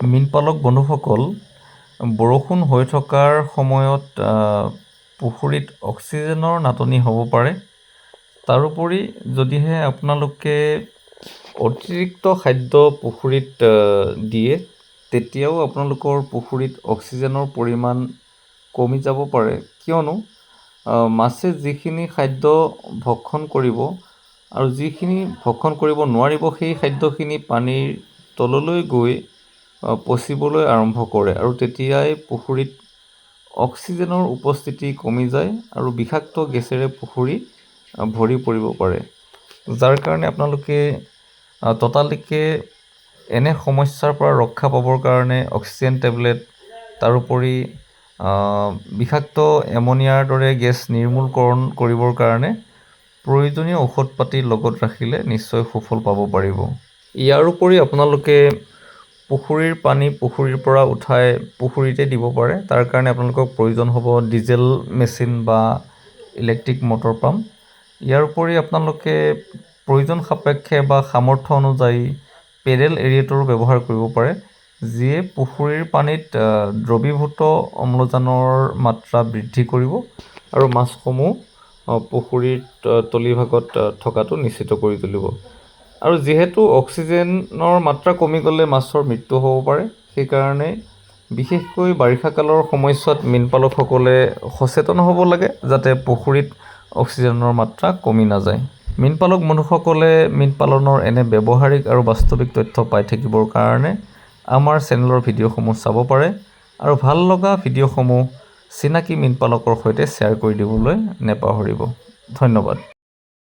মীনপালক বন্ধুসকল, বৰষুণ হৈ থকাৰ সময়ত পুখুৰীত অক্সিজেনৰ নাটনি হ'ব পাৰে। তাৰোপৰি যদিহে আপোনালোকে অতিৰিক্ত খাদ্য পুখুৰীত দিয়ে, তেতিয়াও আপোনালোকৰ পুখুৰীত অক্সিজেনৰ পৰিমাণ কমি যাব পাৰে। কিয়নো মাছে যিখিনি খাদ্য ভক্ষণ কৰিব আৰু যিখিনি ভক্ষণ কৰিব নোৱাৰিব, সেই খাদ্যখিনি পানীৰ তললৈ গৈ পচিবলৈ আৰম্ভ কৰে আৰু তেতিয়াই পুখুৰীত অক্সিজেনৰ উপস্থিতি কমি যায় আৰু বিষাক্ত গেছেৰে পুখুৰী ভৰি পৰিব পাৰে। যাৰ কাৰণে আপোনালোকে ততালিকে এনে সমস্যাৰ পৰা ৰক্ষা পাবৰ কাৰণে অক্সিজেন টেবলেট, তাৰোপৰি বিষাক্ত এমনিয়াৰ দৰে গেছ নিৰ্মূলকৰণ কৰিবৰ কাৰণে প্ৰয়োজনীয় ঔষধ পাতি লগত ৰাখিলে নিশ্চয় সুফল পাব পাৰিব। ইয়াৰ উপৰি আপোনালোকে পুখুৰীৰ পানী পুখুৰীৰ পৰা উঠাই পুখুৰীতে দিব পাৰে। তাৰ কাৰণে আপোনালোকক প্ৰয়োজন হ'ব ডিজেল মেচিন বা ইলেক্ট্ৰিক মটৰ পাম্প। ইয়াৰ উপৰি আপোনালোকে প্ৰয়োজন সাপেক্ষে বা সামৰ্থ্য অনুযায়ী পেডেল এৰিয়েটৰো ব্যৱহাৰ কৰিব পাৰে, যিয়ে পুখুৰীৰ পানীত দ্ৰৱীভূত অম্লজানৰ মাত্ৰা বৃদ্ধি কৰিব আৰু মাছসমূহ পুখুৰীৰ তলিভাগত থকাটো নিশ্চিত কৰি তুলিব। আৰু যিহেতু অক্সিজেনৰ মাত্ৰা কমি গ'লে মাছৰ মৃত্যু হ'ব পাৰে, সেইকাৰণে বিশেষকৈ বাৰিষা কালৰ সময়ছোৱাত মীনপালকসকলে সচেতন হ'ব লাগে, যাতে পুখুৰীত অক্সিজেনৰ মাত্ৰা কমি নাযায়। মীনপালক বন্ধুসকলে মীন পালনৰ এনে ব্যৱহাৰিক আৰু বাস্তৱিক তথ্য পাই থাকিবৰ কাৰণে আমাৰ চেনেলৰ ভিডিঅ'সমূহ চাব পাৰে আৰু ভাল লগা ভিডিঅ'সমূহ চিনাকি মীনপালকৰ সৈতে শ্বেয়াৰ কৰি দিবলৈ নেপাহৰিব। ধন্যবাদ।